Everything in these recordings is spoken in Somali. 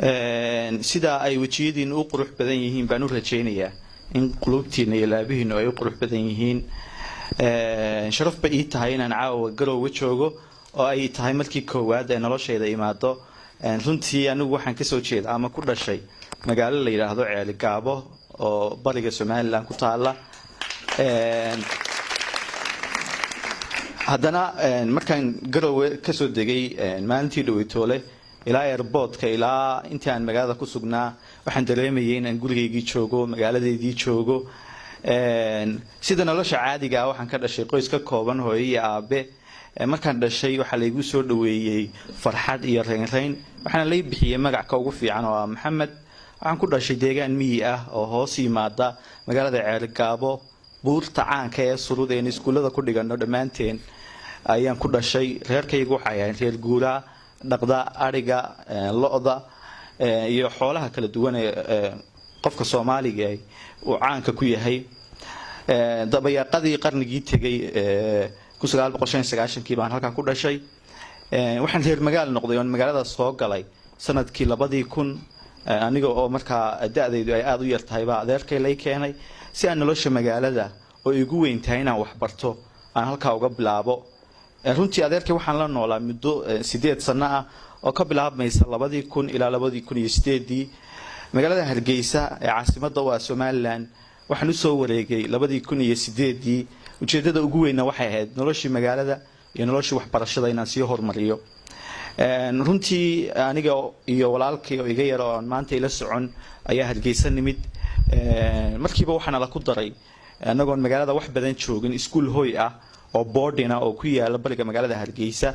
sida ay wajiyadiin u qurux badan yihiin baan u rajaynayaa in qulubtiina iyo laabihiinu ay u qurux badan yihiin sharaf ba ii tahay inaan caawa Garowe joogo oo ay tahay markii koowaad ee noloshayda imaado runtii anigu waxaan ka soo jeedaa ama ku dhashay magaalo la yiraahdo Ceelgaabo oo bariga Soomaaliland ku taala haddana markaan Garowe ka soo degay maalintii dhaweytoole ilaa airportka ilaa intii aan magaalada ku sugnaa waxaan dareemayay in aan gurigeygii joogo magaaladeedii joogo sida nolosha caadiga ah waxaan ka dhashay qoys ka kooban hooyo iyo aabe markaan dhashay waxa la igu soo dhaweeyay farxad iyo reyn waxaan la bixiyay magac ka ugu fiican oo Maxamed waxaan ku dhashay deegaan miyi ah oo hoos yimaada magaalada Ceelgaabo buurta caanka ee surudeen iskuulada ku dhigano dhamaanteen ayaan ku dhashay reerkaygu waxay ahaayeen reer guura dhaqda ariga lo'da iyo xoolaha kala duwan ee qofka Soomaaliga ah oo caanka ku yahay dabayaqadii qarnigii tagay 1990kii baan halka ku dhashay waxaan reer magaal noqday oo magaalada soo galay sanadkii 2000 aniga oo markaa da'daydu ay aad u yar tahay baa adeerkay lay keenay si aan nolosha magaalada oo igu weyn tahay inaan wax barto aan halka uga bilaabo runtii adeerkay waxaan la noolaa muddo 8 sano ah oo ka bilaabmaysa 2000 ilaa 2008 magaalada Hargeysa ee caasimadda waa Soomaaliland waxaan u soo wareegay 2008 ujeedada ugu weynna waxay ahayd noloshii magaalada iyo noloshii waxbarashada inaan sii horumariyo runtii aniga iyo walaalkay oo iga yar oo maanta ila socon ayaa Hargeysa nimid markiiba waxaan la ku daray anagoon magaalada wax badan joogin iskuul hooy ah oo boarding ah oo ku yaala bariga magaalada Hargeysa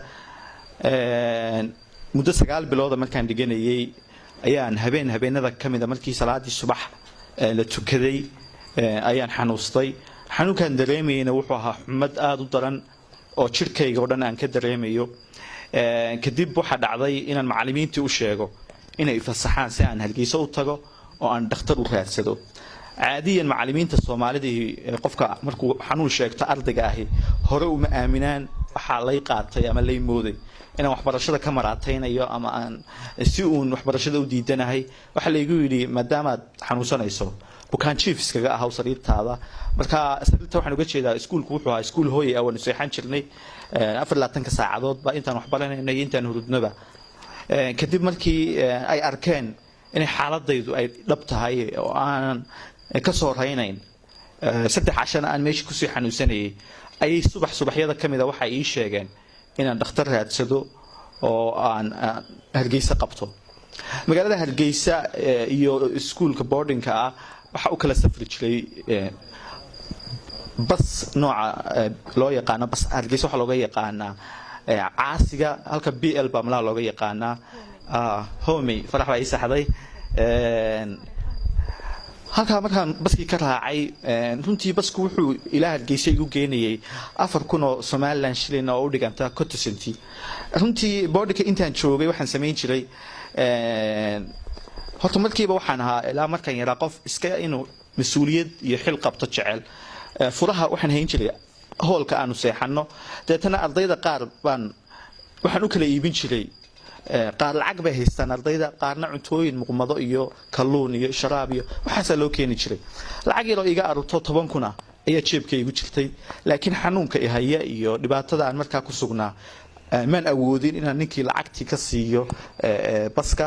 muddo 9 bilood markaan dhiganayay ayaan habeenada kamida markii salaadii subax la tukaday ayaan xanuustay xanuunkan dareemayna wuxuu ahaa xumad aad u daran oo jirkayga oo dhan aan ka dareemayo kadib waxa dhacday inaan macallimiintii u sheego inay fasaxaan si aan Hargeysa u tago oo aan dhakhtar u raadsado caadiyan macallimiinta Soomaalida qofka markuu xanuun sheegto ardayga ahi hore uma aaminaan waxa lay qaatay ama lay mooday inaan waxbarashada ka maraataynayo ama aan si uun waxbarashada u diidanahay waxa la igu yiri maadaama xanuunsanayso bukaan chief iskaga ah sariirtaada marka sariirta waxaan uga jeedaa iskuulku wuxuu ahaa iskuul hooy ah oo seexan jirnay 24 saacadood ba intaan wax baranaynay intaan hurudnaba kadib markii ay arkeen in xaaladaydu ay dhab tahay oo aan ka soo raynayn 3 cashan aan meeshii ku sii xanuunsanayay ay subaxyada kamida waxa ay sheegeen inaan dhakhtar raadsado oo aan Hargeysa qabto magaalada Hargeysa iyo iskuulka boardingka ah waxa uu kala safri jiray bas nooca loo yaqaan bas Hargeysa waxa looga yaqaanaa caasiga halka BL bamla looga yaqaanaa homey farax ay saxday halka markaan baskii ka raacay runtii basku wuxuu ilaa Hargeysa igu geenayay 4000 oo Somaliland shilin oo u dhiganta 50 senti runtii boardka intaan joogay waxaan sameyn jiray horta markiiba waxaan ahaa ilaa markaan yaraa qof iska inuu mas'uuliyad iyo xil qabto jecel furaha waxaan hayn jiray hoolka aanu seexano deetana ardayda qaar baan waxaan u kala iibin jiray qaar lacag bay haystaan ardayda qaarna cuntooyin muqmado iyo kalluun iyo sharaab iyo waxa loo keeni jiray lacag yar oo iga aruto 10 kuna ayaa jeebkaygu jirtay laakiin xanuunka ihaya iyo dhibaatada aan markaa ku sugnaa man awoodin inaan ninkii lacagtii ka siiyo baska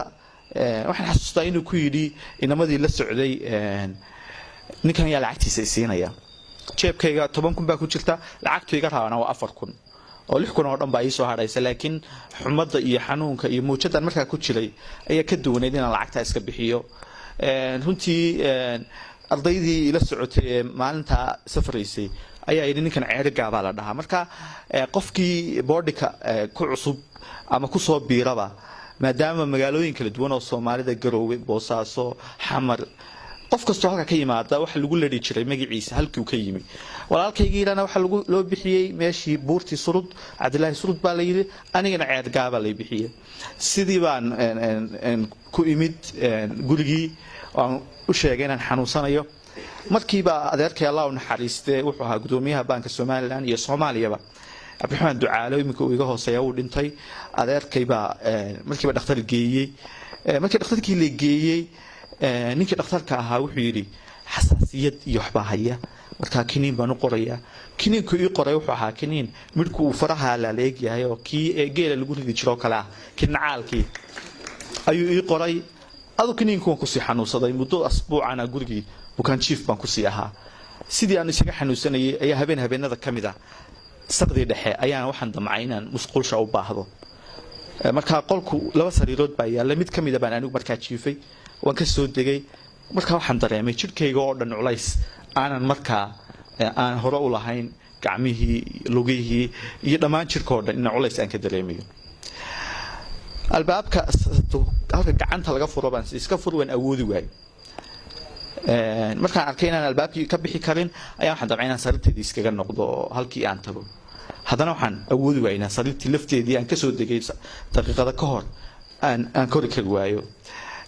waxaan xasuustaa inuu ku yiri inamadii la socday ninkan yaa lacagtiisa siinaya jeebkayga 10 kun baa ku jirta lacagtu iga raabana waa 4 kun oo 6 kun oo dhan baa ii soo hadhaysa laakiin xumada iyo xanuunka iyo muujadan markaa ku jiray ayaa ka duwaneed inaan lacagta iska bixiyo runtii ardaydii ila socotay maalinta safraysay ayaa yiri ninkan Ceelgaabo la dhahaa marka qofkii boardika ku cusub ama ku soo biiraba maadaama magaalooyin kala duwan oo Soomaalida Garowe Boosaaso Xamar qof kasto halka ka yimaada waxa lagu leeyahay jiray magaciisa halkii uu ka yimi walaalkaygiina waxa lagu loo bixiyay meeshii buurtii surud Cabdilaahi surud baa la yiri anigana Ceelgaabo la bixiyay sidii baan ku imid gurigii aan u sheegay inaan xanuunsanayo markiiba adeerkay Allah u naxariistay wuxuu ahaa gudoomiyaha banka Somaliland iyo Soomaaliyaba Abdulrahman Ducaale imika uu iga hooseeyo uu dhintay adeerkay baa markiiba dhakhtar geeyay markii dhakhtarkii la geeyey ninkii dhakhtarka ahaa wuxuu yidhi xasaasiyad iyo waxbaa haya markaa kiniin baan u qorayaa kiniinku ii qoray wuxuu ahaa kiniin midhku uu faraha laaleeg yahay oo kii geela lagu ridi jiro kale ah kinacaalkii ayuu ii qoray adu kiniinku waan kusii xanuunsaday muddo asbuucana gurigii bukaan jiif baan kusii ahaa sidii aan isaga xanuunsanayay ayaa habeenada ka mid ah saqdii dhexe ayaan waxaan damcay inaan musqulsha u baahdo markaa qolku laba sariirood baa yaalla mid ka mid a baan anigu markaa jiifay waan ka soo degay markaa waxaan dareemay jidhkayga oo dhan culays aanan markaa aan hore u lahayn gacmihii lugihii iyo dhammaan jirka oo dhan ina culays aan ka dareemayo albaabka halka gacanta laga furo baan iska fur waan awoodi waayay markaan arkay inaan albaabkii ka bixi karin ayaan waxaan damcay inaan sariirteedii iskaga noqdo oo halkii aan tago haddana waxaan awoodi waayay inaan sariirtii lafteedii aan kasoo degay daqiiqada ka hor aan kori kari waayo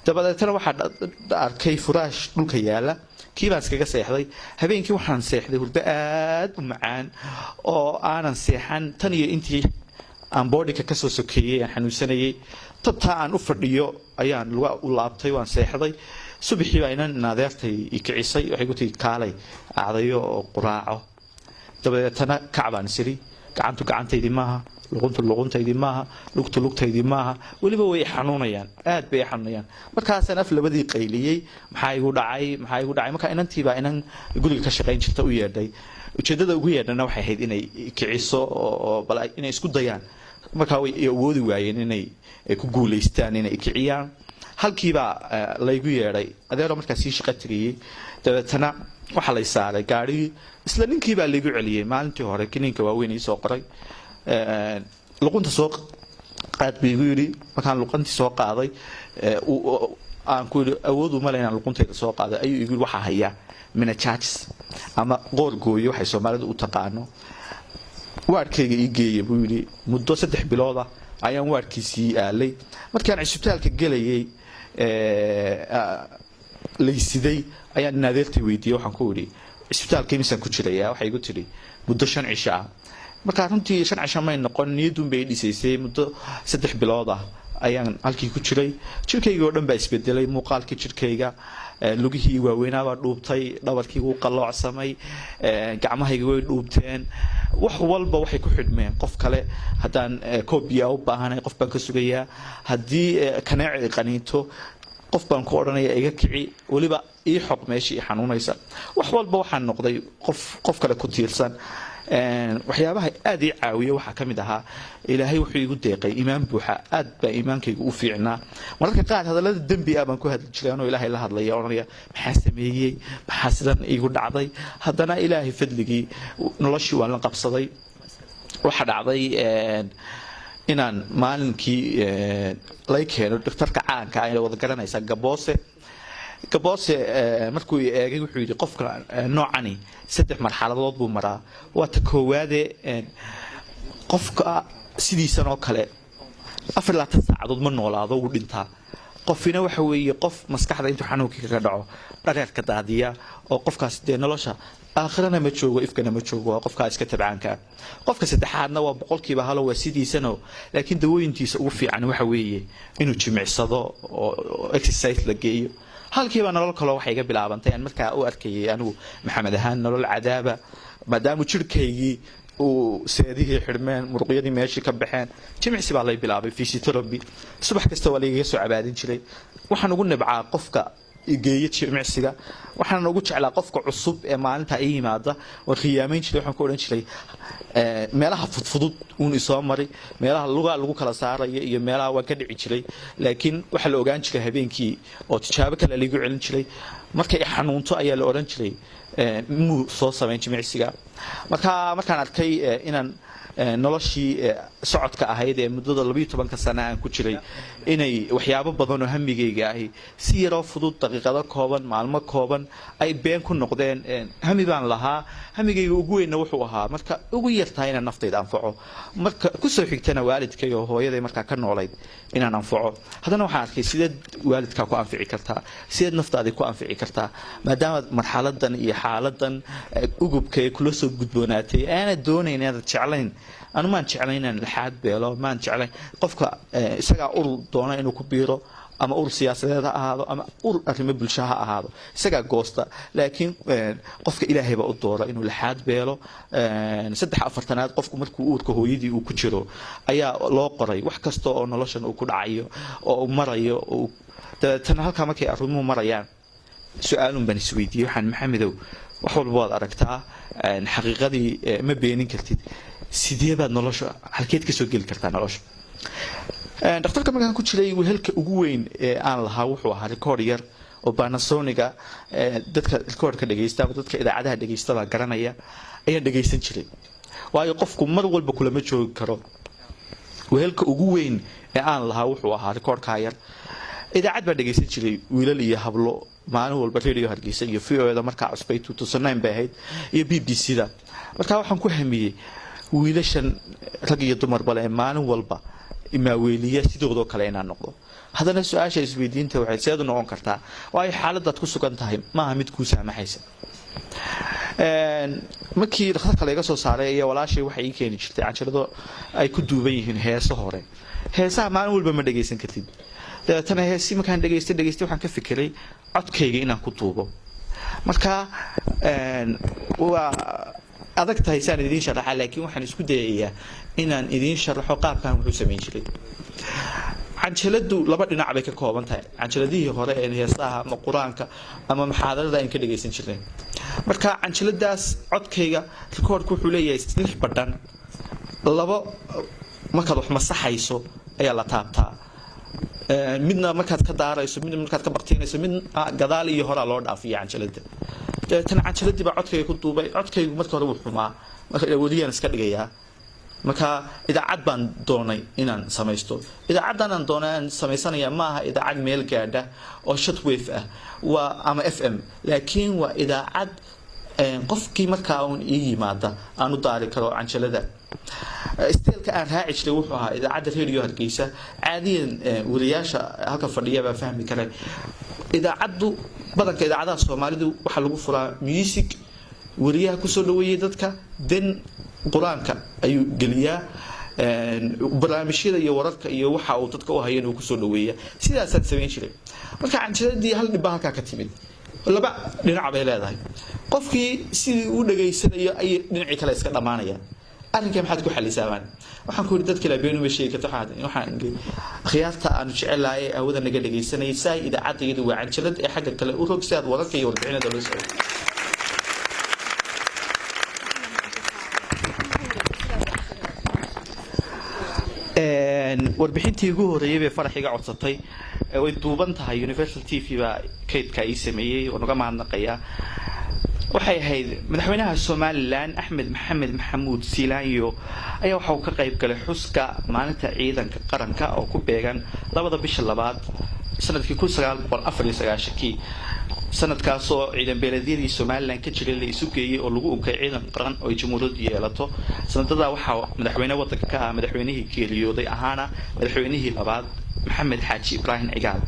dabadeetana waxaa arkay furaash dhulka yaala kii baan iskaga seexday habeenkii waxaan seexday hurdo aad u macaan oo aanan seexan tan iyo intii aan boodhika kasoo sokeeyey aan xanuunsanayay tabtaa aan u fadhiyo ayaan luga u laabtay waan seexday subaxii baa inan adeertay i kicisay waxay ku tihi kaalay acdayo oo quraaco dabadeetana kac baan isiri gacantu gacantaydii maaha luquntu luquntaydii maaha lugtu lugtaydii maaha weliba way xanuunayaan aad bay xanuunayaan markaasaan af labadii qayliyey maxaa igu dhacay marka inantiibaa inan guriga ka shaqayn jirta u yeedhay ujeedada ugu yeedhana waxay ahayd inay kiciso oo bal inay isku dayaan markaa way awoodi waayeen inay ku guulaystaan inay kiciyaan halkiibaa laygu yeedhay adeero markaa sii shaqo tiriyey dabeetana waxaa lay saaray gaarigii isla ninkiibaa laygu celiyey maalintii hore kiniinka waaweyn ii soo qoray luqunta soo qaad buu igu yidhi markaan luquntii soo qaaday aan ku yidhi awood uma leh inaan luquntayda soo qaaday ayuu igu yidhi waxaa hayaa meningitis ama qoor gooye waxay soomaalidu u taqaano waadhkayga ii geeya buu yidhi muddo 3 bilood ah ayaan waadhkiisii aalay markaan cisbitaalka gelayay laysiday ayaan adeertay weydiiyey waxaan ku yidhi cisbitaalka imisaan ku jirayaa waxay igu tidhi muddo 5 cisho ah markaa runtii 5 cisho may noqon niyadun bay dhisaysay muddo 3 bilood ah ayaan halkii ku jiray jirkayga oo dhan baa isbedelay muuqaalkii jirkayga lugihii waaweynaabaa dhuubtay dhabarkii wuu qalloocsamay gacmahayga way dhuubteen wax walba waxay ku xidhmeen qof kale haddaan koob biyaa u baahanay qof baan ka sugayaa haddii kaneeci qaniinto qof baan ku odhanaya iga kici weliba ii xoq meeshii xanuunaysa wax walba waxaan noqday qof kale ku tiirsan waxyaabaha aad ii caawiya waxaa ka mid ahaa ilaahay wuxuu igu deeqay iimaan buuxa aad baa iimaankaygu u fiicnaa mararka qaar hadallada dembi ah baan ku hadli jiray anoo ilaahay la hadlaya odhanaya maxaa sameeyey maxaa sidan iigu dhacday haddana ilaahay fadligii noloshii waan la qabsaday waxaa dhacday inaan maalinkii lay keeno dhakhtarka caanka ay wada garanaysaa gaboose markuu eegay wuxuu yidhi qofka noocani 3 marxaladood buu maraa waa ta koowaade qofka sidiisan oo kale 24 saacadood ma noolaado wuu dhintaa qofina waxa weeye qof maskaxda intuu xanuunkii kaga dhaco dhareerka daadiya oo qofkaas dee nolosha aakhirana ma joogo ifkana ma joogo waa qofkaa iska tabcaanka qofka saddexaadna waa boqolkiiba halo waa sidiisano laakiin dawooyintiisa ugu fiican waxa weeye inuu jimicsado oo exercise la geeyo halkiiba nolol kale waxay iga bilaabantay aan markaa u arkayay anigu maxamed ahaan nolol cadaaba maadaama jirkaygii uu seedihii xidhmeen muruqyadii meeshii ka baxeen jimicsi baa lay bilaabay physiotherapy subax kasta waa laygaga soo cabaadin jiray waxaan ugu nibcaa qofka geeyo jimicsiga waxaan ugu jeclaa qofka cusub ee maalinta ay yimaada oo qiyaamayn jiray waxaan ku oran jiray meelaha fudfudud uun isoo maray meelaha lugaa lagu kala saarayo iyo meelaha waan ka dhici jiray laakiin waxa la ogaan jiray habeenkii oo tijaabo kale lagu celin jiray markay xanuunto ayaa la oran jiray muu soo sameyn jimicsiga markaan arkay inaan noloshii socodka ahayd ee muddada 12 sano aan ku jiray inay waxyaabo badan oo hamigayga ahi si yaroo fudud daqiiqado kooban maalmo kooban ay been ku noqdeen hami baan lahaa hamigayga ugu weyn wuxuu ahaa marka ugu yartahay inaan naftayda anfaco marka ku soo xigtana waalidkay oo hooyaday marka ka noolayd inaan anfaco haddana waxaan arkay sideed waalidka ku anfici kartaa sideed naftaada ku anfici kartaa maadaama marxaladan iyo xaaladan ugubka ee kula soo gudboonaatay aanad doonayn inaad jeclayn anu maan jeclayn inaan laxaad beelo maan jeclayn qofka isagaa urur doona inuu ku biiro ama ur siyaasadeed ha ahaado ama ur arrimo bulsho ha ahaado isagaa goosta laakiin qofka ilaahay baa u doora inuu laxaad beelo 3/4aad qofku markuu uurka hooyadii uu ku jiro ayaa loo qoray wax kasta oo noloshan uu ku dhacayo oo marayo tan halka markay arrimuhu marayaan su'aalun baan isweydiiyay waxaan maxamedow wax walba waad aragtaa xaqiiqadii ma beenin kartid sidee baad nolosha halkeed ka soo geli kartaa nolosha dhakhtarka markaan ku jiray wehelka ugu weyn ee aan lahaa wuxuu ahaa record yar oo Panasonic dadka recordka dhageysta dadka idaacadaha dhageysta baa garanaya ayaan dhageysan jiray waayo qofku mar walba kulama joogi karo wehelka ugu weyn ee aan lahaa wuxuu ahaa recordka yar idaacad baa dhageysan jiray wiilal iyo hablo maalin walba radio Hargeysa iyo VO-da markaa cusbay 2009 bay ahayd iyo BBC-da markaa waxaan ku hamiyay wiilashan rag iyo dumar bale maalin walba imaaweeliya sidoo kale inaan noqdo hadana su'aasha isweydiinta waxay sidoo noqon kartaa way xaaladaad ku sugan tahay maaha mid ku saamaxaysa markii dhakhtarka laga soo saaray iyo walaashay waxay keeni jirtay canjarado ay ku duuban yihiin heeso hore heesaha maalin walba ma dhageysan kartid tan heesi markaan dhageystay waxaan ka fikiray codkayga inaan ku duubo marka waa adag tahay saan idin sharaxa laakiin waxaan isku dayayaa inaan idin sharaxo qaabkan wuxuu sameyn jiray canjaladu laba dhinac bay ka kooban tahay canjaladihii hore ee heesaha ama quraanka ama maxaadarada aan ka dhageysan jirnay marka canjaladaas codkayga recordku wuxuu leeyahay 6 badhan laba markaad wax masaxayso ayaa la taabtaa midna markaad ka daarayso midna markaad ka baqtiinayso mid gadaal iyo hore loo dhaafiyo canjalada tan canjaladii baa codkayga ku duubay codkaygu marka hore wuu xumaa marka awoodiyaan iska dhigayaa marka idaacad baan doonay inaan samaysto idaacadan aan doonaan samaysanaya maaha idaacad meel gaadha oo shortwave ah waa ama FM laakiin waa idaacad qofkii markaa uu yimaada aanu daari karo canjalada isteelka aan raaci jiray wuxuu ahaa idaacada radio Hargeysa caadiyan wariyaasha halka fadhiya baa fahmi kara idaacadu badanka idaacadaha Soomaalidu waxa lagu furaa music wariyaha ku soo dhaweeyay dadka dan quraanka ayuu galiyaa barnaamijyada iyo wararka iyo waxa uu dadka u hayeen uu ku soo dhaweeyaa sidaas aan sameyn jiray marka canjaladii hal dhib halka ka timid laba dhinac bay leedahay qofkii sidii uu dhageysanayo ay dhinaci kale iska dhamaanayaan arrinka maxaad ku xalisaabaan waxaan ku dadka la beenuma sheegay waxaan khiyaarta aan jecelahay awada naga dhageysanay say idaacadaydu waa canjalad ee xagga kale u rogsaad wararka iyo warbixinada loo soo warbixintii ugu horeeyay ee faraxiga codsatay way duuban tahay Universal TV baa kaydka ay sameeyay oo naga mahadnaqaya waxay ahayd madaxweynaha Soomaaliland Axmed Maxamed Maxamuud Siilaanyo ayaa waxa uu ka qayb galay xuska maalinta ciidanka qaranka oo ku beegan 2 bisha 2 sanadkii 1994 sanadkaas oo ciidan beeledyadii Soomaaliland ka jiray la isu geeyay oo lagu unkay ciidan qaran oo jamhuuriyaddu yeelato sanadada waxa madaxweynaha waddanka ka ah madaxweynihii geeriyooday ahaana madaxweynihii labaad Maxamed Xaaji Ibrahim Cigaal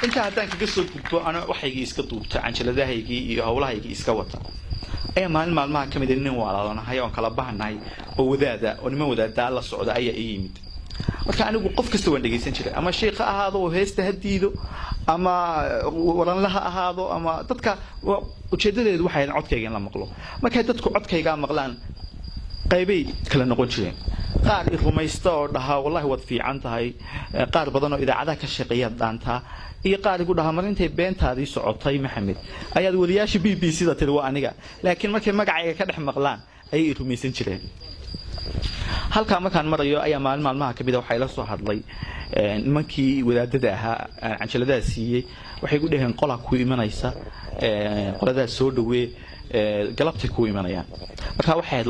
inta haddaan kaga soo gudbo ana waxaygii iska duubta canjaladahaygii iyo hawlahaygii iska wata ayaa maalmaha ka mid ah nin walaalaanahay oo kala bahanahay oo wadaada oo niman wadaada la socda ayaa yimid marka anigu qof kasta waan dhageysan jiray ama sheekh ahaado oo heesta hadiido ama waran laha ahaado ama dadka ujeedadeedu waxay codkayga in la maqlo markay dadku codkayga maqlaan qaybay kala noqon jireen qaar rumaysta oo dhaha wallahi wad fiican tahay qaar badan oo idaacadaha ka shaqeeya daanta iyo qaar igu dhaha marintay beentaadii socotay Maxamed ayaad wariyaasha BBC-da tiri waa aniga laakiin markay magacayga ka dhex maqlaan ayay rumaysan jireen halka markaan marayo ayaa maalmaha ka mid ah waxay la soo hadlay nimankii wadaadada ahaa canjaladaha siiyay waxay ku dhaheen qola ku imanaysa qolada soo dhawee galabtay ku imanayaan marka waxay ahayd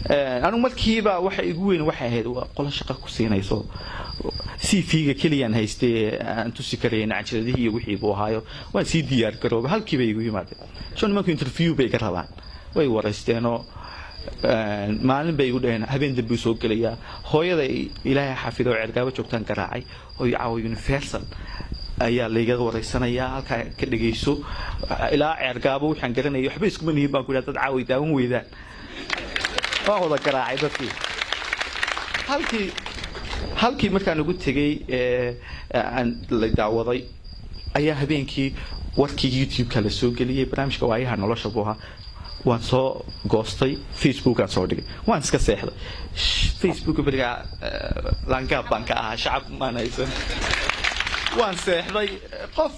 2015 anu markiiba waxa igu weyn waxay ahayd qola shaqo ku siinayso CV-ga kaliyan haystay aan tusi kareen canjaladii iyo wixii buu ahaayo waan si diyaar garoobay halkiiba igu yimaadeen soo nimanku interview bay ka rabaan way waraysteeno maalin bay igu dhaheen habeen dambe soo galaya hooyada ilaahay xafido cirgaabo joogtaan garaacay oo caaw Universal ayaa la iga waraysanaya halka ka dhageyso ilaa cirgaabo waxaan garanayo waxba isku maniin baan ku dad caawi daawan weydaan waa wada garaacay dadkii halkii halkii markaan ugu tegay aan la daawaday ayaa habeenkii warkii YouTube-ka la soo geliyay barnaamijka waayaha nolosha buu ahaa waan soo goostay Facebook aan soo dhigay waan iska seexday Facebook bariga laangaab baan ka ahaa shacab maanaysan waan seexday qof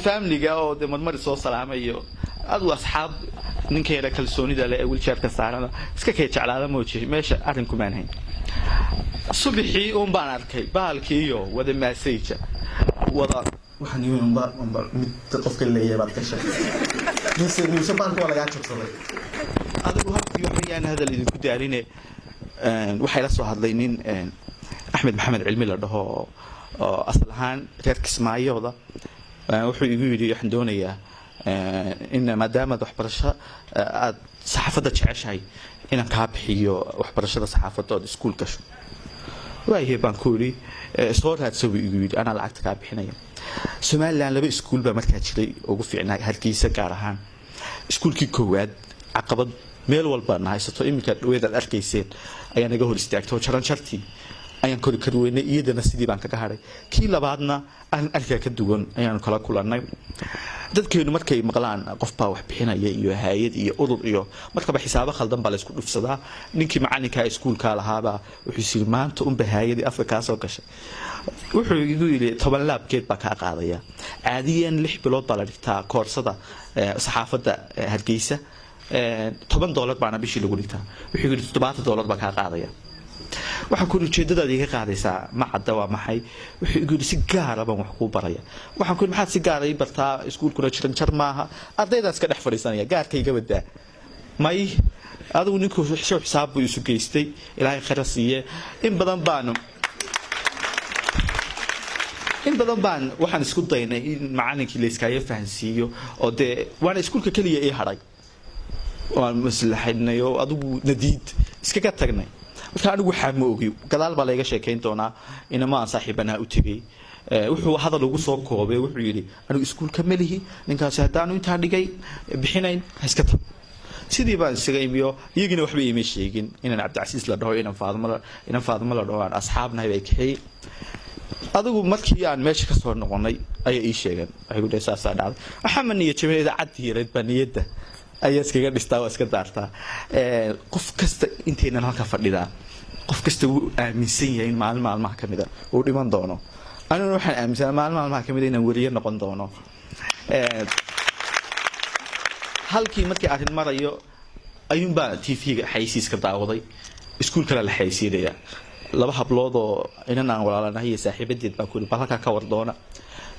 family-ga oo de marmar soo salaamayo adu asxaab ninkeeda kalsoonida leh wheelchair-ka saarana iska kay jeclaada mooji meesha arinku maan hayn subaxii baan arkay baalkii iyo wada message wada waxaan yimid mid qofka leeyahay baad ka sheegay mise baalku waa laga jabsaday adigu habkii waxaan hadal idinku daarine waxay la soo hadlay nin Axmed Maxamed Cilmi la dhaho asal ahaan reer Kismaayooda wuxuu igu yiri waxaan doonayaa in maadaama waxbarasho aad saxaafadda jeceshahay inaan ka bixiyo waxbarashada saxaafadda oo iskuul gasho waayahay baan ku yiri soo raadsaw igu yiri ana lacagta ka bixinaya Soomaaliland laba iskuul baa markaa jiray ugu fiicnaa Hargeysa gaar ahaan iskuulkii koowaad caqabad meel walba haysato imika dhaweed arkayseen ayaa naga hor istaagtay jaran jartii ayaan kori karweynay iyadana sidii baan kaga haray kii labaadna aan arkaa ka duwan ayaan kala kulanay dadkeenu markay maqlaan qof baa wax bixinaya iyo hay'ad iyo urur iyo markaba xisaabo khaldan baa la isku dhufsadaa ninkii macalinka iskuulka lahaaba wuxuu sii maanta hay'adii Afrika soo gashay wuxuu igu yiri 10 laabkeed baa ka qaadaya caadiyan 6 bilood baa la dhigtaa koorsada saxaafadda Hargeysa $10 baana bishii lagu dhigtaa wuxuu yiri $7 baa ka qaadaya waxaan ku ujeedada iga qaadaysaa ma cadda waa maxay wuxuu igu yiri si gaar ah baan wax ku baraya waxaan ku maxaad si gaar ah bartaa iskuulkuna jiran jar maaha ardaydaas ka dhex fadhiisanaya gaarkayga wadaa may adigu ninku xisaab buu isu geystay ilaahay khayr siiye in badan baan waxaan isku daynay in macallinkii la iska fahansiiyo oo de waan iskuulka kaliya ee haray waan maslaxaynay oo adigu nadiid iska ka tagnay marka anigu waxa ma ogi gadaal baa laga sheekeyn doonaa inama saaxiibana u tagay wuxuu hadal ugu soo koobay wuxuu yiri anigu iskuulka malihi ninkaas hadaanu inta dhigay bixinayn iska tab sidii baan isaga imiyo iyagina waxba iima sheegin inaan Cabdicasiis la dhaho inaan Faadimo la dhaho aan asxaabnahay bay kaxay adigu markii aan meesha ka soo noqonay ayay ii sheegeen waxay ku dhaysaa dhacday waxaan niyo jimceeda cadiireed baniyada ayaa iskaga dhistaa oo iska daartaa qof kasta inteenan halka fadhida qof kasta uu aaminsan yahay in maalmaha kamida uu dhiman doono anuna waxaan aaminsan maalmaha kamida inaan wariye noqon doono halkii markii arrin marayo ayuun baa TV-ga xaysiiska daawaday iskuul kale la xaysiinaya laba hablood oo inaan walaalanahay saaxiibadeed baa ku balka ka war doona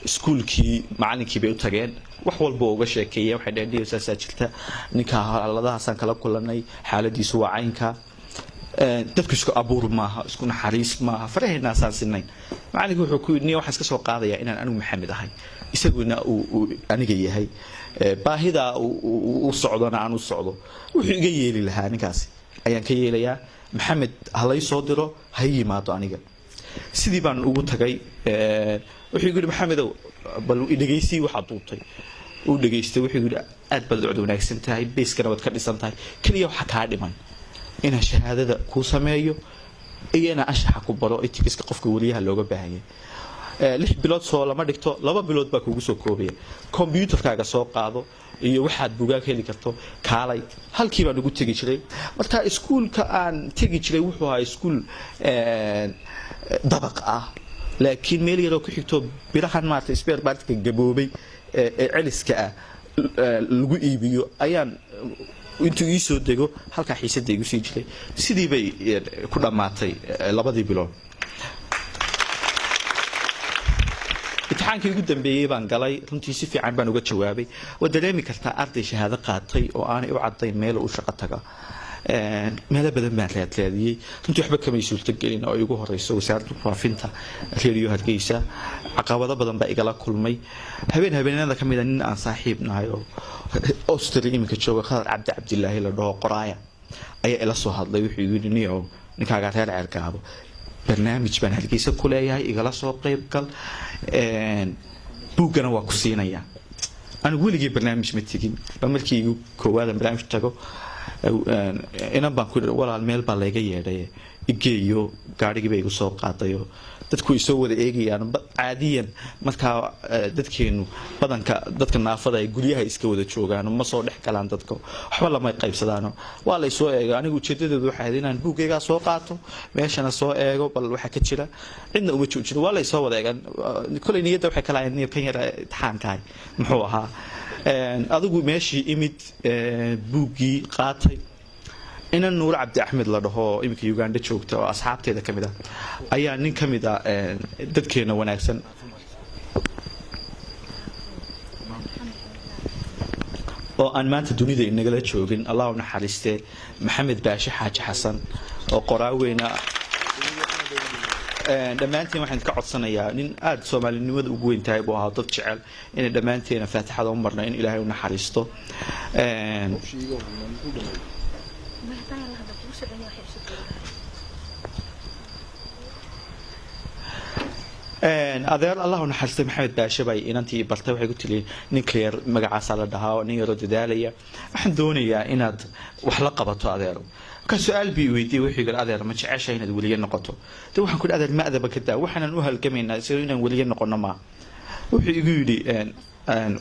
iskuulkii macallinkii bay u tageen wax walba uga sheekeeyay waxay dhaheen saasa jirta ninka haladahaasaan kala kulanay xaaladiisu waa caynka dadku isku abuur maaha isku naxariis maaha faraheena asaasinayn macallinku wuxuu ku yidhi waxaan iska soo qaadayaa inaan anigu Maxamed ahay isaguna uu aniga yahay baahida uu socdona aan u socdo wuxuu iga yeeli lahaa ninkaasi ayaan ka yeelayaa Maxamed halay soo diro hay yimaado aniga sidii baan ugu tagay wuxuu yiri Maxamedow bal idageysi waxa duubtay uu dhageystay wuxuu yiri aad bad u wanaagsan tahay beeskana wad ka dhisan tahay kaliya waxa ka dhiman in shahaadada ku sameeyo iyana anshaxa ku baro etikiska qofka waliyaha looga baahan yahay 6 bilood soo lama dhigto 2 bilood baa kugu soo koobaya computerkaaga soo qaado iyo waxaad buugaag heli karto kaalay halkii baan ugu tagi jiray marka iskuulka aan tagi jiray wuxuu ahaa iskuul dabaq ah laakiin meel yar oo ku xigto birahan maartay spare part-ka gaboobay celiska ah lagu iibiyo ayaan intuu ii soo dego halka xiisadda igu sii jiray sidii bay ku dhamaatay 2 bilood imtixaankii ugu dambeeyay baan galay runtii si fiican baan uga jawaabay oo dareemi kartaa arday shahaado qaatay oo aanay u cadayn meel uu shaqo taga meel badan baan raadiyay runtii waxba kama suurto gelin oo igu horeyso wasaaradda faafinta Radio Hargeysa caqabado badan baa igala kulmay habeenada kamid ah nin aan saaxiib nahay oo Australia imika jooga Khadar Cabdillaahi la dhaho qoraaya ayaa ila soo hadlay wuxuu yiri ninkaaga reer ceelkaabo barnaamij baan Hargeysa ku leeyahay igala soo qayb gal buugana waa ku siinaya أنا أقول لك برنامج متجين بمركي كواد برنامج تجو inan baan ku walaal meel baa layga yeedhay igeeyo gaarigii bay igu soo qaadayo dadku isoo wada eegayaan caadiyan markaa dadkeenu badanka dadka naafada ay guryaha iska wada joogaan ma soo dhex galaan dadka waxba lama qaybsadaan waa la soo eego anigu ujeedadeedu waxay ahayd inaan buugayga soo qaato meeshana soo eego bal waxa ka jira cidna uma joojin waa la soo wada eegan kulay niyada waxay kala ahayd kan yar imtixaankaay muxuu ahaa adigu meeshii imid buugii qaatay inan nuur cabdi axmed la dhaho imika Uganda joogta oo asxaabteeda kamid ah ayaa nin kamid ah dadkeena wanaagsan oo aan maanta dunida inagala joogin Allah u naxariiste Maxamed Baashi Xaaji Xasan oo qoraaweyna dhamaantiin waxaan ka codsanayaa nin aad Soomaalinimada ugu weyn tahay buu ahaa dad jecel in dhamaanteena Faatixada u marna in Ilaahay u naxariisto adeer Allah u naxariistay Maxamed Baashi bay inantii bartay waxay ku tiri ninka yar magacaas la dhahaa nin yar oo dadaalaya waxaan doonayaa inaad wax la qabato adeer ka su'aal bi weydiiyay wixii gal adeer ma jeceshay inaad waliye noqoto waxaan ku adeer ma adaba ka daa waxaan u halgamaynaa si inaan waliye noqono ma wuxuu igu yiri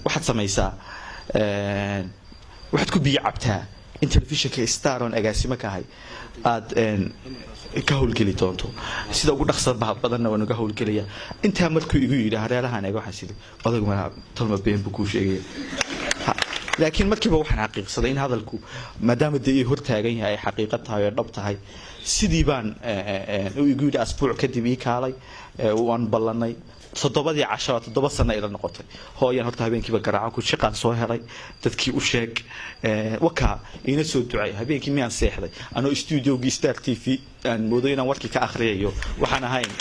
waxaad samaysaa waxaad ku biyo cabtaa in telefishinka Star on agaasima ka hay aad ka howlgeli doonto sida ugu dhaqsan badan waan uga howlgelaya inta markuu igu yiri hareerahan eego xasili odag ma talma been ku sheegay laakiin markiiba waxaan xaqiiqsaday in hadalku maadaama ay hortaagan yahay xaqiiqad tahay oo dhab tahay sidii baan igu yiri asbuuc kadib ii kaalay waan ballanay todobadii casho 7 sano ila noqotay hooyan horta habeenkiiba garaaco ku shaqaan soo helay dadkii u sheeg waka ina soo ducay habeenkii miyaan seexday anoo studio-gii Star TV aan moodayna warkii ka akhriyayo waxaan ahayn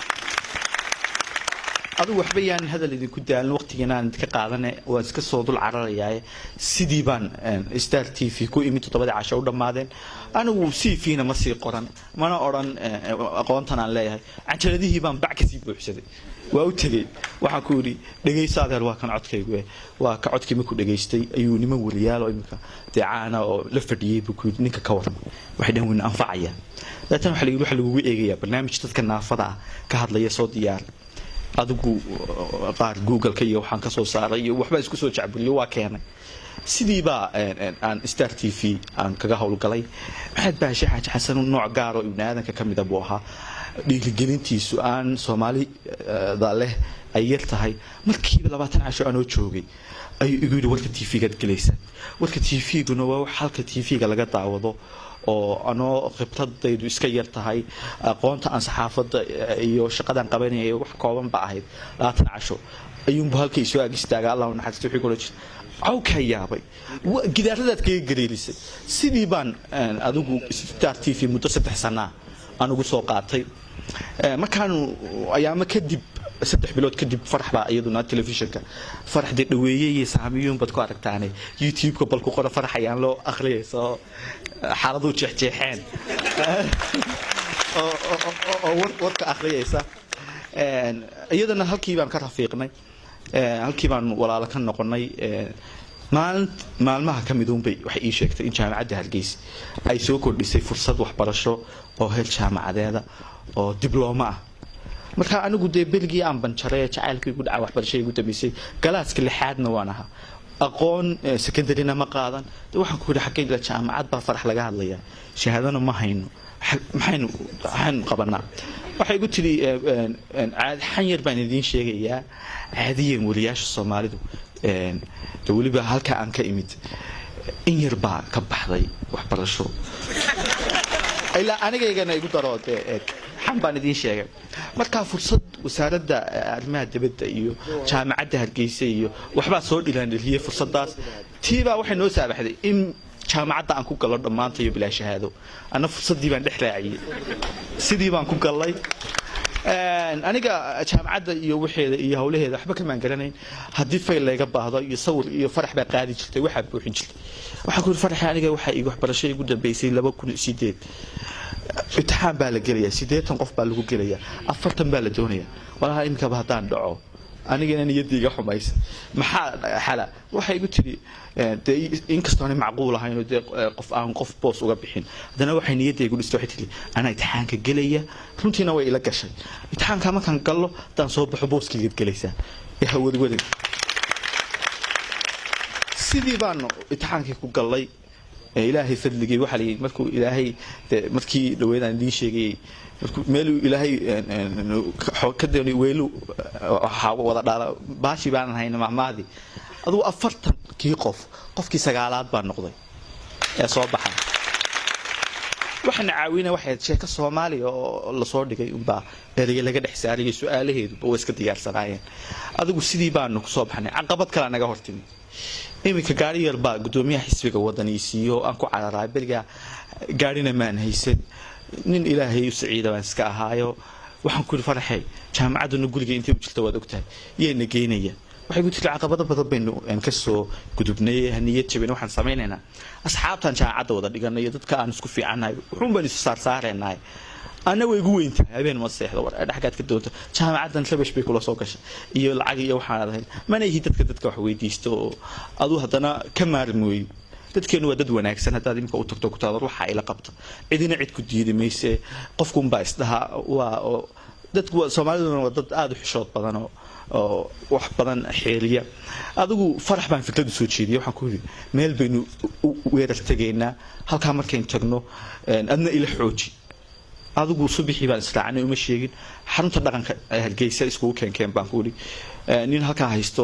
adu waxba yaan hadal idin ku daalin waqtigeena aan ka qaadanay waan iska soo dul cararayaa sidii baan Star TV ku imid 7 casho u dhamaadeen anigu CV-na ma sii qoran mana oran aqoontan aan leeyahay cajaladihii baan bac ka sii buuxsaday waa u tagay waxa ku yiri dhageyso adeer waa kan codkaygu waa ka codkii ma ku dhageystay ayuu nima waliyaal oo imika deecaana oo la fadhiyay buu ku yiri ninka ka waran waxay dhan weyn anfacaya laakiin waxa lagu eegayaa barnaamij dadka naafada ka hadlaya soo diyaar adigu qaar Google-ka iyo waxaan ka soo saaray iyo waxba isku soo jacburiyo waa keenay sidii ba aan Star TV aan kaga howlgalay Maxamed Baashi Xaaji Xasan nooc gaar oo ibn aadanka kamid ah buu ahaa dhiirigelintiisu aan Soomaali leh ay yar tahay markii 20 casho aan joogay ay igu yiri warka TV-ga galaysan warka TV-guna waa halka TV-ga laga daawado oo anoo khibradaydu iska yar tahay aqoonta aan saxaafada iyo shaqadan qabanayay wax kooban ba ahayd 20 casho ayuu halkay soo agistaaga Allah u naxariisto wixii kula jira aw ka yaabay gidaaradaad ka gareelisay sidii baan adigu Star TV muddo 3 sano aan ugu soo qaatay markaan ayaama kadib 3 bilood kadib farax baa iyaduna telefishinka faraxdii dhaweeyay saamiyuun bad ku aragtaanay YouTube-ka bal ku qora farax ayaan loo akhriyayso xaaladu jeexjeexeen oo warka akhriyaysa iyadana halkii baan ka rafiiqnay halkii baan walaalo ka noqonay maalmaha kamidun bay waxay ii sheegtay in jaamacadda Hargeysa ay soo kordhisay fursad waxbarasho oo heer jaamacadeeda oo dibloma ah marka anigu de Belgiya aan banjaray jacaylkii ugu dhacay waxbarashada ugu dambeysay galaaska 6aadna waan ahaa aqoon secondary-na ma qaadan waxaan ku yiri xaqayga jaamacad baa farax laga hadlaya shahaadana ma hayno maxaan qabanaa waxay igu tiri xan yar baan idin sheegayaa caadiyan waliyaasha Soomaalidu waliba halka aan ka imid in yar baa ka baxday waxbarasho ila anigaygana igu daroode xan baan idin sheegay marka fursad wasaaradda arrimaha dibadda iyo jaamacadda Hargeysa iyo waxba soo dhilaaniliyay fursadaas tiiba waxay noo saabaxday in jaamacadda aan ku galo dhamaantay bilaa shahaado ana fursadii baan dhexraaciyay sidii baan ku galay aniga jaamacadda iyo waxeeda iyo hawlaheeda waxba ka maan garanayn hadii fayl laga baahdo iyo sawir iyo farax baa qaadi jirtay waxa buuxin jirtay waxa ku farax aniga waxa igu waxbarasho igu dambeysay 2008 imtixaan baa la gelaya 80 qof baa lagu gelaya 40 baa la doonaya walaha imka ba hadaan dhaco anigana niyadayga xumaysa maxaa xala waxay igu tiri inkastoo aanay macquul ahayn oo qof aan qof boos uga bixin hadana waxay niyadaygu dhistay waxay tiri ana imtixaanka galaya runtiina way ila gashay imtixaanka markaan gallo daan soo baxo booskayga galaysaa hawad wadan sidii baan imtixaankii ku galay ilaahay fadligii waxa la yiri markuu ilaahay markii dhaweydaan idin sheegay meel ilaahay ka deeyo weelu waxa wada dhaala baashi baan hayna maamaadi aduu 40 kii qofkii sagaalaad baan noqday ee soo baxay waxaan caawinay waxay sheeka Soomaaliya oo la soo dhigay umba ereyga laga dhex saariyay su'aalaheedu oo iska diyaarsanaayeen adigu sidii baan ku soo baxnay caqabad kale naga hortimi imika gaari yar baa gudoomiyaha xisbiga wadaniisiyo aan ku cararay bilga gaarina maan haysan nin ilaahay u saciida waan iska ahaayo waxaan ku farxay jaamacaduna guriga intii u jirta waad ogtahay yeena geenaya waxay ku jirtaa caqabado badan baynu ka soo gudubnay haniyad jabin waxaan sameeynaa asxaabtan jaamacadda wada dhiganay dadka aan isku fiicanahay wuxuun baan isu saareenay ana way ugu weyntahay habeen ma seexdo war dhaxgaad ka doonto jaamacadan shabesh bay kula soo gashay iyo lacag iyo waxaan ahayn mana yihiin dadka wax weydiisto adu hadana ka maarmooy dadkeenu waa dad wanaagsan hadaad imka u tagto ku taado waxa ay la qabto cidina cid ku diidimayse qofku baa isdaha waa dadku Soomaalidu waa dad aad u xishood badan oo wax badan xeeliya adigu farax baan fikradu soo jeediyay waxaan ku yiri meel baynu weerar tageynaa halka markeen tagno adna ila xooji adigu subaxii baan islaacnay uma sheegin xarunta dhaqanka Hargeysa isku keenkeen baan ku yiri nin halka haysto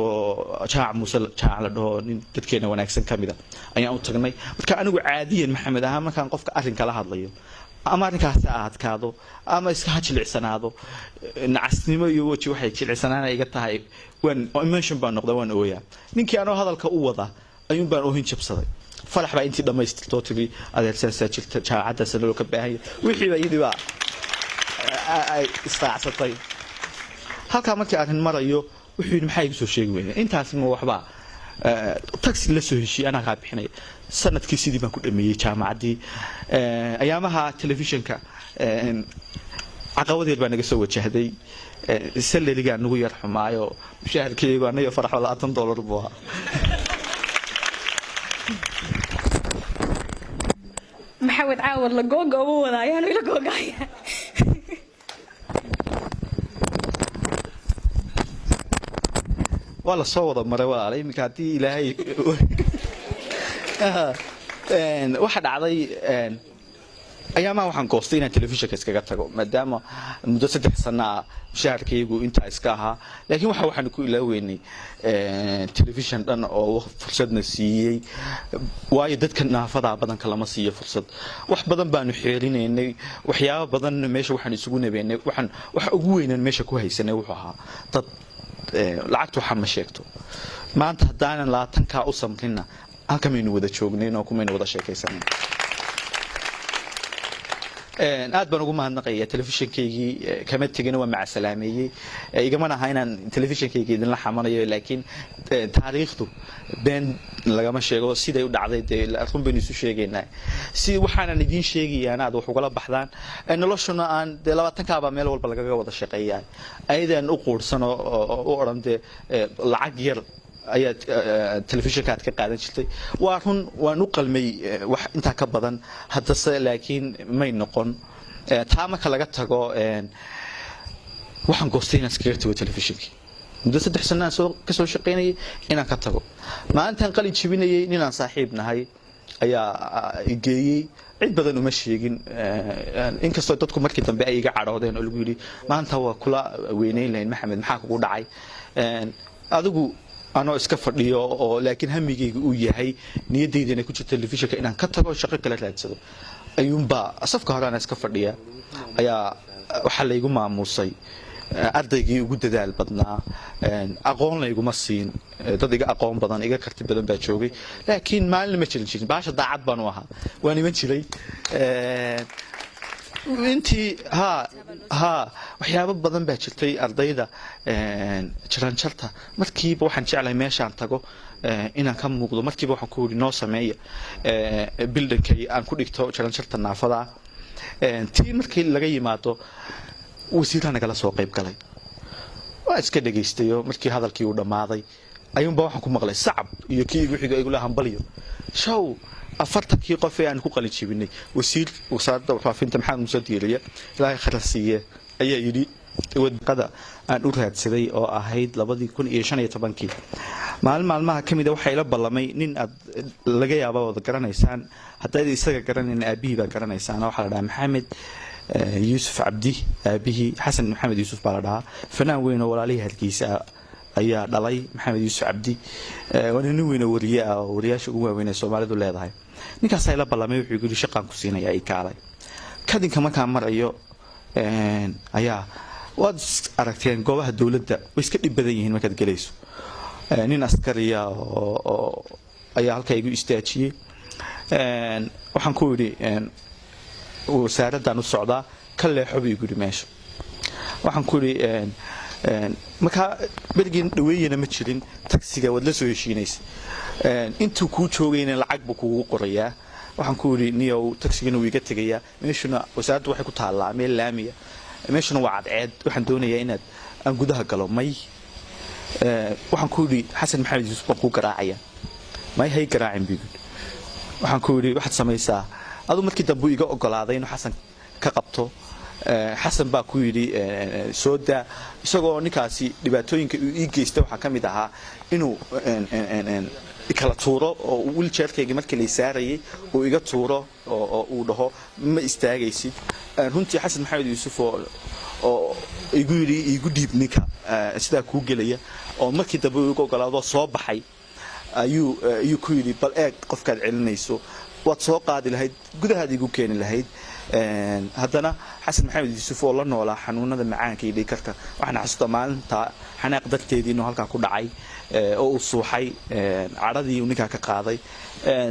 jaac Muuse jaac la dhaho nin dadkeena wanaagsan kamida ayaan u tagnay marka anigu caadiyan Maxamed ahaan markaan qofka arrinka la hadlayo ama arrinkaas aadkaado ama iska hajilicsanaado nacasnimo iyo waji waxay jilicsanaana iga tahay waan emotion baan noqday waan ooyaa ninkii aan hadalka u wada ayuun baan oohin jabsaday farax baa intii dhamaystirtoo tiri adeersan jirta jaamacadda sanado ka baahay wixii baa yidhi ay istaacsatay halka markii aan marayo wuxuu maxay igu soo sheegi weeyay intaas ma waxba taxi la soo heshiis ana ka bixinay sanadkii sidii baan ku dhameeyay jaamacaddii ayaamaha telefishinka caqabadeed baa naga soo wajahday salariga nagu yar xumaayo mushaharkeyga anaga farax wala $10 buu ahaa محمد عاود لقوقة ووضع يعني لقوقة والله صوّد مرة علي مكاتي إلهي واحد عضي أيام waxaan goostay inaan telefishinka iskaga tago maadaama muddo 3 sano mushaharkaygu inta iska ahaa laakiin waxaan ku ilaaweynay telefishin dhan oo fursadna siiyay waayo dadka naafada badan kala ma siiyo fursad wax badan baanu xeerinaynay waxyaabo badan meesha waxaan isugu nabeynay wax ugu weynaan meesha ku haysanay wuxuu ahaa dad lacagtu waxa ma sheegto maanta hadaan 20 ka u samrina halka maynu wada joognay oo kumaynu wada sheekaysanay aad baan ugu mahadnaqayaa telefishinkaygii kama tagina waa macsalaameeyay igama aha inaan telefishinkaygii idin la xamanayo laakiin taariikhdu been lagama sheego siday u dhacday run baan isu sheegaynaa si waxaan idin sheegayaa aad wax uga la baxdaan noloshuna aan 20 ka ba meel walba laga wada shaqeeyay aydan u quursan oo orande lacag yar ayaad telefishinka aad ka qaadan jirtay waa run waan u qalmay wax inta ka badan hadda laakiin may noqon taa marka laga tago waxaan goostay inaan iskaga tago telefishinka muddo 3 sano ka soo shaqeynayay inaan ka tago maalintan qalin jibinayay inaan saaxiib nahay ayaa igeeyay cid badan uma sheegin inkastoo dadku markii dambe ay iga cadhoodeen oo lagu yiri maanta waa kula weynayn lahayn Maxamed maxaa kugu dhacay adigu أنا إسكفر ليه أو لكن هم يجي وياهي نيدي إذا كنت تلفزيون كأن كتر شقة كلا تلاتة أيوم با أصف كهرانا إسكفر ليه أيا وحلا يجوا مع موسى أرد يجي وجود ذا البدنا أقون لا يجوا مسين تدقى أقون بدن إيجا كرت بدن بتشوفي لكن ما اللي مشيل باش ضاعت بنوها وأنا مشيلي intii ha waxyaabo badan baa jirtay ardayda jaranjarta markiiba waxaan jeclahay meeshaan tago inaan ka muuqdo markiiba waxaan ku noo sameeyo buildingkay aan ku dhigto jaranjarta naafada tii markii laga yimaado wasiirka naga la soo qayb galay waa iska dhageystayo markii hadalkii uu dhamaaday ayuunba waxaan ku maqlay sacab iyo kii igu xiga igu la hambaliyo show afartankii qof ee aan ku qalin jibinay wasiir wasaaradda warfaafinta maxamed muuse diiriye ilaahay khayr siiye ayaa yidhi wadqada aan u raadsaday oo ahayd 2015 maalmaha kamid ah waxay la ballamay nin aad laga yaabo wada garanaysaan haddii isaga garanayna aabihii baa garanaysaan waxa la dhahaa maxamed yuusuf cabdi aabihii xasan maxamed yuusuf baa la dhahaa fanaan weyn oo walaalihii halkiisa ayaa dhalay maxamed yuusuf cabdi waa nin weyn oo wariye ah oo wariyaasha ugu waaweyn ee Soomaalidu leedahay ninkaas ay la ballamay wuxuu yiri shaqaan ku siinaya ay kaalay kadinka markaan marayo ayaa waad aragteen goobaha dawladda way iska dhib badan yihiin markaad galayso nin askariya oo ayaa halka igu istaajiyay waxaan ku yiri wasaaraddan u socdaa ka leexo igu yiri meesha waxaan ku yiri marka bergin dhaweeyana ma jirin taksiga wad la soo heshiinaysa intuu ku joogayna lacag buu kugu qorayaa waxaan ku yiri niyow taksigana wuu iga tagayaa meeshuna wasaaraddu waxay ku taalaa meel laamiya meeshuna waa cadceed waxaan doonayaa inaad aan gudaha galo may waxaan ku yiri xasan maxamed yuusuf baan ku garaacaya may hay garaacin bigu waxaan ku yiri waxaad samaysaa adu markii dambe iga ogolaaday inuu xasan ka qabto xasan baa ku yiri sooda isagoo ninkaasi dhibaatooyinka uu geystay waxa kamid ahaa inuu kala tuuro oo wheelchairkayga markii la saarayay oo iga tuuro oo uu dhaho ma istaagaysid runtii xasan maxamed yuusuf oo igu yiri igu dhiib ninka sida ku gelaya oo markii dambe uu ogolaado soo baxay ayuu ku yiri bal eeg qofkaad celinayso waad soo qaadi lahayd gudahaad igu keeni lahayd haddana xasan maxamed yuusuf oo la noolaa xanuunada macaanka iyo dhiigkarka waxaan xasuustaa maalinta xanaaq darteedii inuu halkaa ku dhacay oo uu suuxay caradii uu ninkaa ka qaaday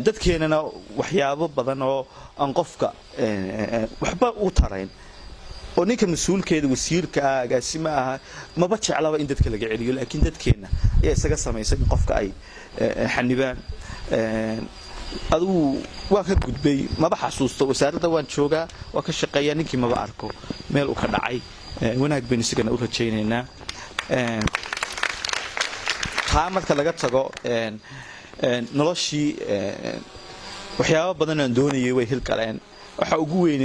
dadkeenana waxyaabo badan oo aan qofka waxba u tarayn oo ninka mas'uulkeeda wasiirka agaasima aha maba jeclaba in dadka laga celiyo laakiin dadkeena ayaa isaga sameysay in qofka ay xanibaan aduu waa ka gudbay maba xasuusto wasaaradda waan joogaa waa ka shaqeeyaa ninkii maba arko meel uu ka dhacay wanaag baan isagana u rajaynaynaa taa marka laga tago noloshii waxyaabo badan aan doonayay way hilgaleen waxa ugu weyn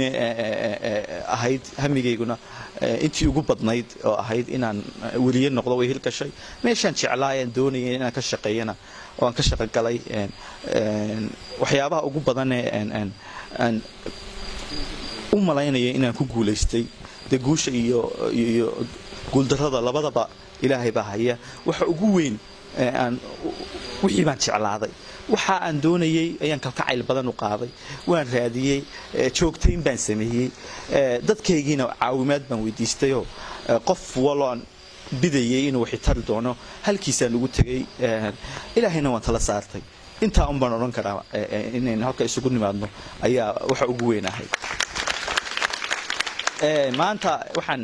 ahayd hamigeyguna intii ugu badnayd oo ahayd inaan wariye noqdo way hilgashay meeshaan jeclaayeen doonayay inaan ka shaqeeyana oo aan ka shaqo galay waxyaabaha ugu badan aan u malaynayay inaan ku guuleystay de guusha iyo guuldarrada labadaba ilaahay baa haya waxa ugu weyn aan wixii baan jeclaaday waxa aan doonayay ayaan kalkacayl badan u qaaday waan raadiyay joogtayn baan sameeyay dadkaygiina caawimaad baan weydiistay oo qof waloo bidayay inuu wixii tari doono halkiisaan ugu tagay ilaahayna waan tala saartay intaa un baan oran karaa inaan halka isugu nimaadno ayaa waxa ugu weyn ahay maanta waxaan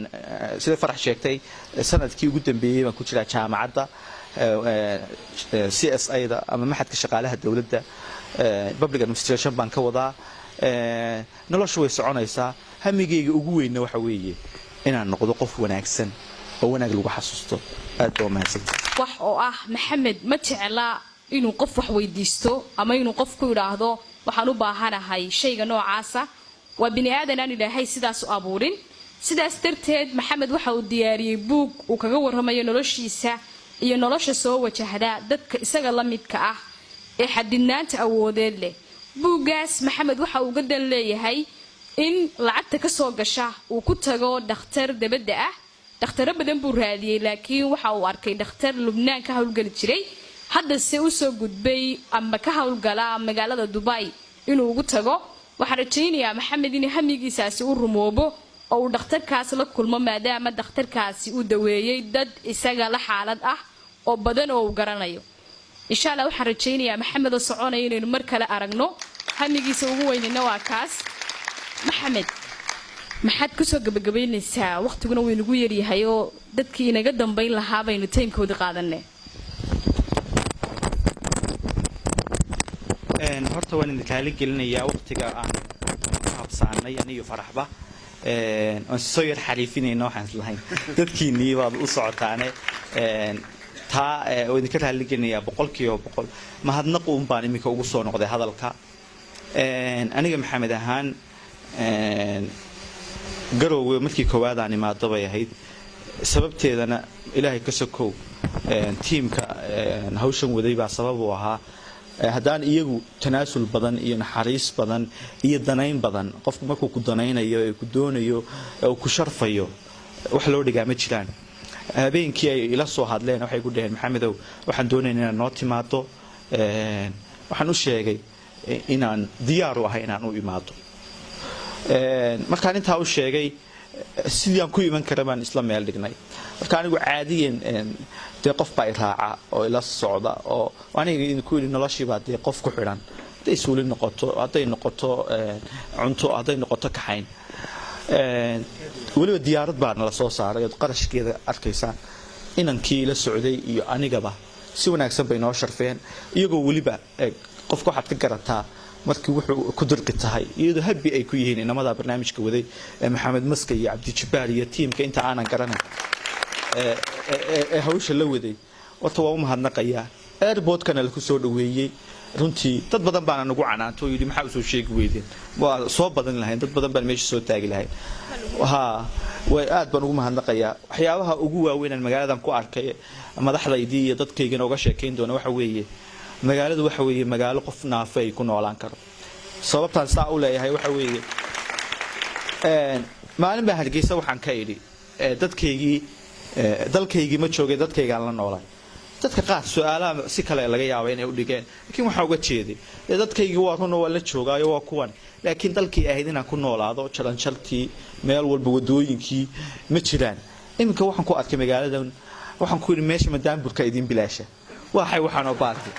sida farax sheegtay sanadkii ugu dambeeyay baan ku jiraa jaamacadda CSI-da ama maxadka shaqaalaha dawladda public administration baan ka wadaa noloshu way soconaysaa hamigeyga ugu weynna waxa weeye inaan noqdo qof wanaagsan oo wanaag lagu xasuusto aad baa mahadsantahay wax oo ah maxamed ma jecla inuu qof wax weydiisto ama inuu qof ku yiraahdo waxaan u baahanahay shayga noocaasa waa bini aadan aan ilaahay sidaas u abuurin sidaas darteed maxamed waxa uu diyaariyay buug uu kaga warramayo noloshiisa iyo nolosha soo wajahda dadka isaga la midka ah ee xadidnaanta awoodeed leh buugaas maxamed waxa uu gadan leeyahay in lacagta ka soo gasha uu ku tago dhakhtar dabadda ah dhakhtar badan buu raadiyay laakiin waxa uu arkay dhakhtar Lubnaan ka hawlgali jiray hadda se uu soo gudbay ama ka hawlgala magaalada Dubai inuu ugu tago waxa rajaynayaa maxamed in hamigiisaasi uu rumoobo oo uu dhakhtarkaas la kulmo maadaama dhakhtarkaasi uu daweeyay dad isaga la xaalad ah oo badan oo uu garanayo insha Allah waxa rajaynayaa maxamed oo soconaya inaynu mar kale aragno hamigiisa ugu weynina waa kaas maxamed maxaad ku soo gabagabaynaysaa waqtiguna way nagu yar yahay oo dadkii inaga dambeyn lahaa baynu timekooda qaadanay horta waan idin kala gelinayaa waqtiga aan habsaanay aniyo faraxba aan soo yar xariifinayno waxaan lahayn dadkiinii waad u socotaane taa oo idinka raaligelinayaa 100% mahadnaq uun baan imika ugu soo noqday hadalka aniga maxamed ahaan garowga markii koowaad aan imaado bay ahayd sababteedana ilaahay ka sokow tiimka hawshan waday baa sabab u ahaa haddaan iyagu tanaasul badan iyo naxariis badan iyo danayn badan qofku markuu ku danaynayo ee ku doonayo ee ku sharfayo wax loo dhigaa ma jiraan habeenkii ay ila soo hadleen waxay ku dhaheen maxamedow waxaan doonaynaa inaad noo timaado waxaan u sheegay inaan diyaar u ahay inaan u imaado markaan intaa u sheegay sidii aan ku iman kara baan isla meel dhignay marka anigu caadiyan dee qof baa i raaca oo ila socda oo aniga idinku yidhi noloshiibaa dee qof ku xidhan hadday suuli noqoto hadday noqoto cunto hadday noqoto kaxayn weliba diyaarad baa nala soo saaray oo qarashkeeda arkaysaan inankii la socday iyo anigaba si wanaagsan bay noo sharfeen iyagoo weliba qofka waxaad ka garataa markii wuxuu ku dirqi tahay iyadoo habi ay ku yihiin inamada barnaamijka waday maxamed maska iyo cabdi jabbaar iyo tiimka inta aanan garanay hawsha la waday horta waa u mahadnaqayaa airportkana la ku soo dhaweeyey runtii dad badan baana nagu canaanto oo yidhi maxaa u soo sheegi weydeen waa soo badan lahayn dad badan baan meesha soo taagi lahayn way aad baan ugu mahadnaqayaa waxyaabaha ugu waaweyn aan magaaladan ku arkay madaxdaydii iyo dadkaygana uga sheekayn doona waxa weeye magaaladu waxa weeye magaalo qof naafo ay ku noolaan karo sababtaan saa u leeyahay waxa weeye maalin baa Hargeysa waxaan ka idhi dalkaygii ma joogay dadkaygaan la noolay dadka qaar su'aalaha si kale laga yaabo inay u dhigeen laakiin waxa uga jeeday dadkaygii waa run oo la joogaayo waa kuwan laakiin dalkii ahayd inaan ku noolaado jaranjaltii meel walba wadooyinkii ma jiraan iminka waxaan ku arkay magaaladan waxaan ku yidhi meesha madaamburka idin bilaasha waxay waxaan oo baartay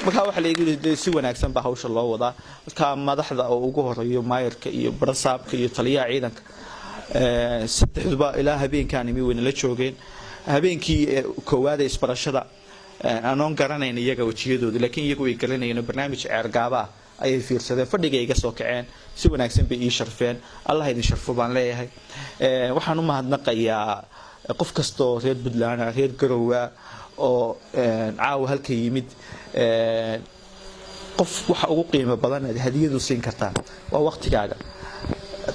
marka waxa la yiri si wanaagsan baa hawsha loo wadaa marka madaxda oo ugu horeeyo maayarka iyo barasaabka iyo taliyaha ciidanka saddexduba ilaa habeenkan imi weyn la joogeen habeenkii koowaad isbarashada aanon garanayn iyaga wajiyadooda laakiin iyagu way garanayeen barnaamij ceergaaba ayay fiirsadeen fadhiga iga soo kaceen si wanaagsan bay ii sharfeen allah idin sharfo baan leeyahay waxaan u mahadnaqayaa qof kasto reer Puntland reer Garowe oo caawa halka yimid qof waxa ugu qiimo badan hadiyadu siin kartaa waa waqtigaaga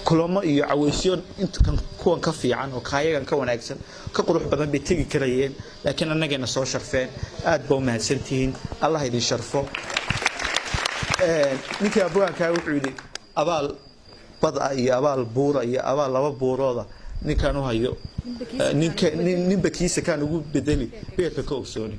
kulamo iyo caweysyo inta kan kuwan ka fiican oo kaayagan ka wanaagsan ka qurux badan bay tagi karayeen laakiin annagana soo sharfeen aad baa u mahadsantihiin allah idin sharfo ninkii abwaanka wuxuu yidhi abaal bad iyo abaal buura iyo abaal laba buurooda ninkan u hayo ninba kiisa kan ugu bedeli beerka ka ogsooni